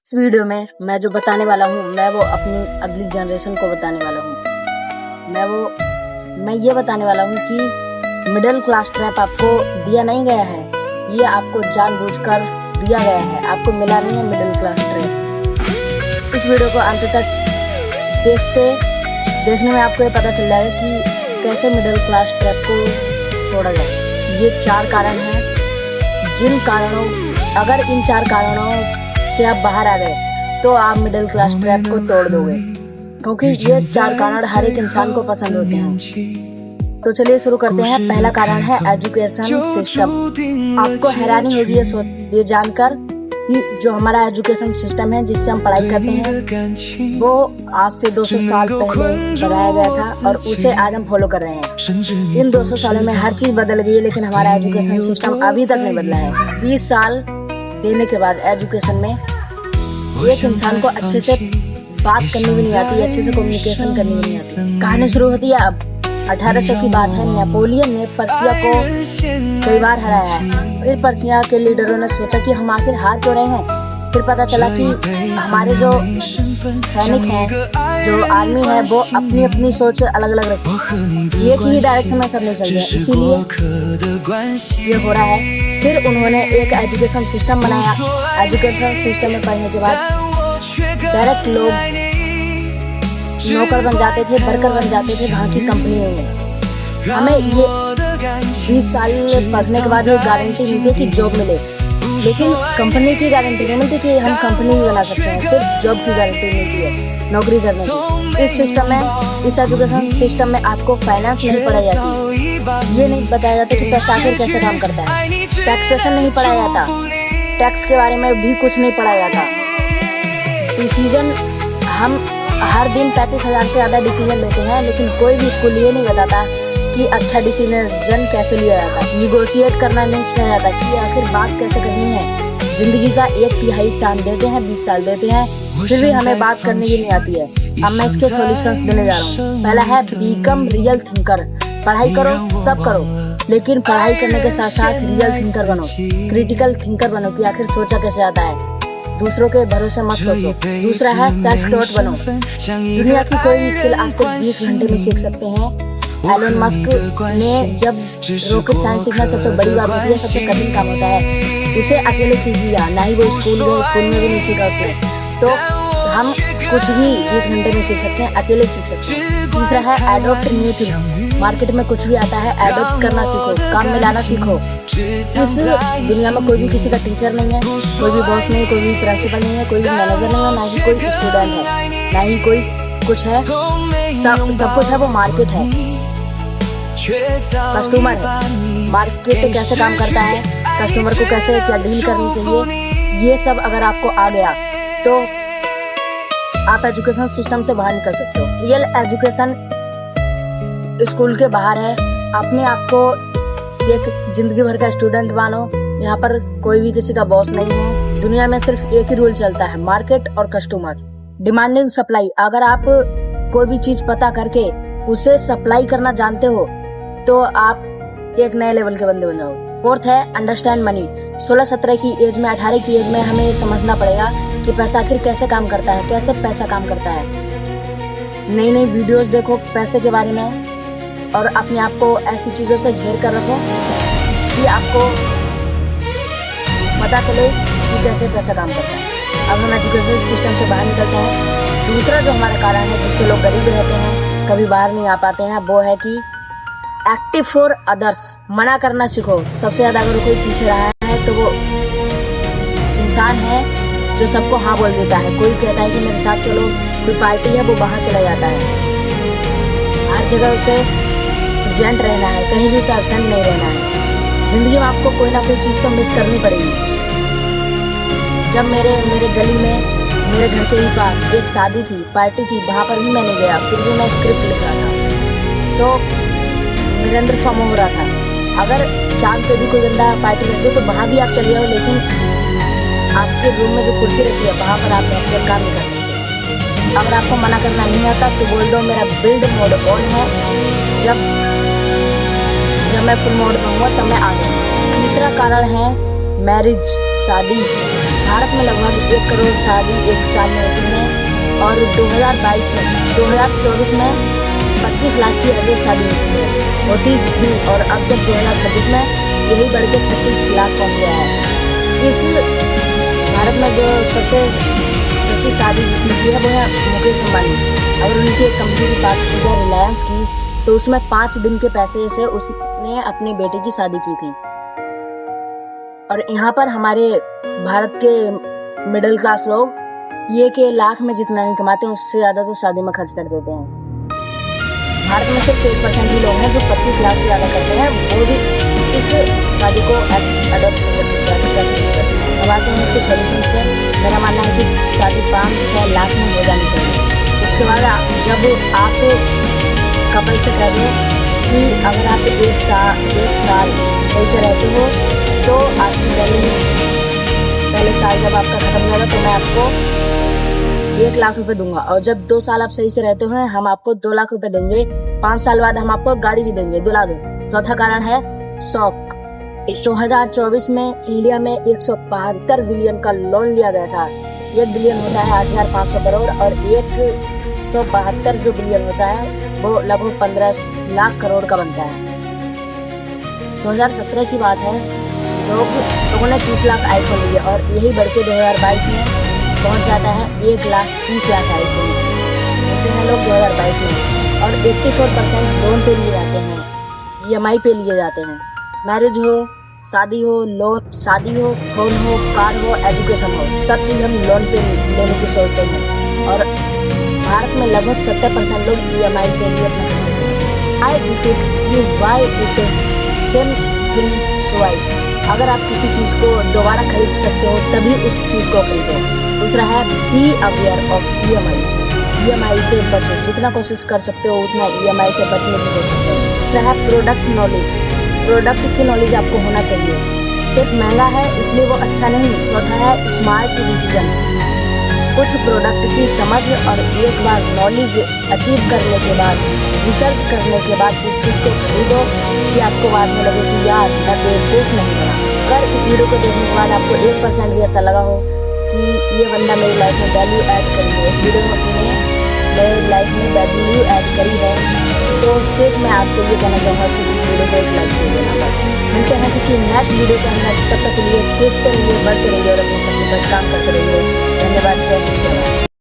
इस वीडियो में मैं जो बताने वाला हूँ मैं वो अपनी अगली जनरेशन को बताने वाला हूँ। मैं ये बताने वाला हूँ कि मिडिल क्लास ट्रैप आपको दिया नहीं गया है, ये आपको जानबूझकर दिया गया है, आपको मिला नहीं है मिडिल क्लास ट्रैप। इस वीडियो को अंत तक देखने में आपको ये पता चल जाएगा कि कैसे मिडिल क्लास ट्रैप को तोड़ा जाए। ये 4 कारण हैं, जिन कारणों अगर इन 4 कारणों से आप बाहर आ गए तो आप मिडिल क्लास ट्रैप को तोड़ दोगे, क्योंकि ये 4 कारण हर एक इंसान को पसंद होते हैं। तो चलिए शुरू करते हैं। पहला कारण है एजुकेशन सिस्टम। आपको हैरानी होगी ये जानकर कि जो हमारा एजुकेशन सिस्टम है जिससे हम पढ़ाई करते हैं वो आज से 200 साल पहले बनाया गया था और उसे आज हम फॉलो कर रहे हैं। इन 200 सालों में हर चीज बदल गई है, लेकिन हमारा एजुकेशन सिस्टम अभी तक नहीं बदला है। 20 साल देने के बाद एजुकेशन में एक इंसान को अच्छे से बात करनी भी नहीं आती, अच्छे से कम्युनिकेशन करनी भी नहीं आती। कहानी शुरू होती है अब 1800 की बात है। नेपोलियन ने पर्सिया को कई बार हराया है। फिर पर्सिया के लीडरों ने सोचा कि हम आखिर हार क्यों रहे हैं। फिर पता चला कि हमारे जो सैनिक हैं, जो आर्मी है, वो अपनी अपनी सोच अलग अलग रखती है, एक ही डायरेक्शन में सब नहीं चल रहे, इसीलिए ये हो रहा है। फिर उन्होंने एक एजुकेशन सिस्टम बनाया। एजुकेशन सिस्टम में पढ़ने के बाद डायरेक्ट लोग नौकर बन जाते थे, वर्कर बन जाते थे वहाँ की कंपनियों में। हमें ये 20 साल पढ़ने के बाद ये गारंटी मिलती है कि जॉब मिले, लेकिन कंपनी की गारंटी नहीं मिलती कि हम कंपनी भी बना सकते हैं, सिर्फ जॉब की गारंटी मिलती है नौकरी करने की। इस सिस्टम में, इस एजुकेशन सिस्टम में आपको फाइनेंस नहीं पढ़ाई जाती, ये नहीं बताया जाता कि पैसा आखिर कैसे काम करता है, टैक्सेशन नहीं पढ़ाया जाता, टैक्स के बारे में भी कुछ नहीं पढ़ाया जाता। डिसीजन हम हर दिन 35,000 से ज़्यादा डिसीजन लेते हैं, लेकिन कोई भी स्कूल ये नहीं बताता कि अच्छा डिसीजन कैसे लिया जाता है। निगोशिएट करना नहीं सिखाया जाता कि आखिर बात कैसे करनी है। जिंदगी का 1/3 साल देते हैं, 20 साल देते हैं, फिर भी हमें बात करनी भी नहीं आती है। अब मैं इसके सॉल्यूशंस देने जा रहा हूँ। पहला है बिकम रियल थिंकर। पढ़ाई करो, सब करो, लेकिन पढ़ाई करने के साथ साथ रियल थिंकर बनो, क्रिटिकल थिंकर बनो कि आखिर सोचा कैसे आता है। दूसरों के भरोसे मत सोचो। दूसरा है सेल्फ टॉट बनो। दुनिया की कोई भी स्किल आप सिर्फ 20 घंटे में सीख सकते हैं। एलन मस्क ने जब रॉकेट साइंस सीखना सबसे बड़ी बात होती है, सबसे कठिन काम होता है, उसे अकेले सीख लिया, ना ही वो स्कूल में भी नहीं सीखा उसने। तो हम कुछ भी 20 घंटे में सीख सकते हैं, अकेले सीख सकते हैं। तीसरा है एडॉप्ट न्यू थिंग्स। मार्केट में कुछ भी आता है, एडॉप्ट करना सीखो, काम में लाना सीखो। इस दुनिया में कोई भी किसी का टीचर नहीं है, कोई भी बॉस नहीं, कोई भी प्रिंसिपल नहीं है, कोई भी मैनेजर नहीं है, ना ही कोई स्टूडेंट है, ना ही कोई कुछ है, सब कुछ है वो मार्केट है, कस्टमर है। मार्केट कैसे काम करता है, कस्टमर को कैसे क्या डील करनी चाहिए, ये सब अगर आपको आ गया तो आप एजुकेशन सिस्टम से बाहर निकल सकते हो। रियल एजुकेशन स्कूल के बाहर है। अपने आप को एक जिंदगी भर का स्टूडेंट मानो। यहाँ पर कोई भी किसी का बॉस नहीं है। दुनिया में सिर्फ एक ही रूल चलता है, मार्केट और कस्टमर। Demanding supply. अगर आप कोई भी चीज पता करके उसे सप्लाई करना जानते हो तो आप एक नए लेवल के बंदे बन जाओगे। फोर्थ है अंडरस्टैंड मनी। 16-17 की एज में, 18 की एज में हमें ये समझना पड़ेगा कि पैसा आखिर कैसे काम करता है, कैसे पैसा काम करता है। नई नई वीडियोस देखो पैसे के बारे में और अपने आप को ऐसी चीजों से घेर कर रखो कि आपको पता चले कि कैसे पैसा काम करता है। अब हम एजुकेशन सिस्टम से बाहर निकलते हैं। दूसरा जो हमारा कारण है जिससे लोग गरीब रहते हैं, कभी बाहर नहीं आ पाते हैं, वो है कि एक्टिव फॉर अदर्स। मना करना सीखो। सबसे ज्यादा अगर कोई पीछे रहा है तो वो इंसान है जो सबको हाँ बोल देता है। कोई कहता है कि मेरे साथ चलो, कोई पार्टी है, वो बाहर चला जाता है। हर जगह उसे प्रेजेंट रहना है, कहीं भी उसे एब्सेंट नहीं रहना है। जिंदगी में आपको कोई ना कोई चीज़ तो मिस करनी पड़ेगी। जब मेरे गली में, मेरे घर के ही पास एक शादी थी, पार्टी थी, वहाँ पर भी मैंने गया, फिर भी मैं स्क्रिप्ट लिख रहा था, तो मेरे अंदर फॉर्म हो रहा था। अगर चांद पे भी कोई गंदा पार्टी रखते हो तो वहाँ भी आप चले जाओ, लेकिन आपके रूम में जो कुर्सी रखी है वहाँ पर आप बैठकर काम नहीं करते। अगर आपको मना करना नहीं आता तो बोल दो मेरा बिल्ड मोड ऑन है, जब मैं फुल मोड में हूँ तब मैं आ जाऊँ। तीसरा कारण है मैरिज, शादी। भारत में लगभग 1 करोड़ शादी एक साल में होती है और 2024 में 25 लाख की एवरेज शादी होती थी और अब जब 2026 में यही बढ़ के 36 लाख पहुँच गया है। इस भारत में जो सबसे सस्ती शादी जिसने की है वो है मुकेश अंबानी। अगर उनकी एक कंपनी की बात की जाए रिलायंस की, तो उसमें 5 दिन के पैसे से उसने अपने बेटे की शादी की थी। और यहाँ पर हमारे भारत के मिडिल क्लास लोग ये के लाख में जितना नहीं कमाते हैं उससे ज्यादा तो शादी में खर्च कर देते हैं। भारत में सिर्फ 1% ही लोग हैं जो 25 लाख से ज्यादा करते हैं, वो भी इस शादी को अडॉप्ट करते हैं। अब आते हैं इसके सोल्यूशन पे। मेरा मानना है कि शादी 5-6 लाख में हो जानी चाहिए। उसके बाद जब आप कपल से कह रहे हो कि अगर आप एक साल सही से रहते हो तो आपकी पहले साल जब आपका खत्म होगा तो मैं आपको 1 लाख रुपए दूंगा, और जब 2 साल आप सही से रहते हो हम आपको 2 लाख रुपए देंगे। 5 साल बाद हम आपको गाड़ी भी देंगे, दुला दो। चौथा कारण है शौक। 2024 में इंडिया में 172 बिलियन का लोन लिया गया था। 1 बिलियन होता है 8,500 करोड़ और 172 जो बिलियन होता है वो लगभग 15 लाख करोड़ का बनता है। 2017 की बात है, लोगों ने 30 लाख आईफोन लिए और यही बढ़ के 2022 में पहुंच जाता है 1,30,00,000 आईफोन लेते हैं लोग 2022 में। और 84% लोन पे लिए जाते हैं, EMI पे लिए जाते हैं। मैरिज हो, शादी हो, फोन हो, कार हो, एजुकेशन हो, सब चीज़ हम लोन पे लेने की सोचते हैं। और भारत में लगभग 70% लोग EMI से ही अपना सेम थिंग ट्वाइस। अगर आप किसी चीज़ को दोबारा खरीद सकते हो तभी उस चीज़ को खरीदो। दूसरा है बी अवेयर ऑफ EMI से बचो, जितना कोशिश कर सकते हो उतना EMI से बचने की कोशिश करो। दूसरा है प्रोडक्ट की नॉलेज आपको होना चाहिए। सिर्फ महंगा है इसलिए वो अच्छा नहीं। चौथा है स्मार्ट डिसीजन। कुछ प्रोडक्ट की समझ और एक बार नॉलेज अचीव करने के बाद, रिसर्च करने के बाद उस चीज़ को खरीदो कि आपको बाद में लगे कि यार मैं बेवकूफ़ नहीं बना। अगर इस वीडियो को देखने के बाद आपको 1% भी ऐसा लगा हो कि ये बंदा मेरी लाइफ में वैल्यू ऐड करी है, इस वीडियो में मेरी लाइफ में वैल्यू ऐड करी है, तो सिर्फ मैं आपसे ये कहना चाहूँगा कि वीडियो को एक लाइक कर देना। मिलते हैं किसी नेक्स्ट वीडियो के अंदर, तब तक के लिए सीखते रहिए, बढ़ते रहिए और अपने सपने पर काम करते रहिए। धन्यवाद। जय हिंद।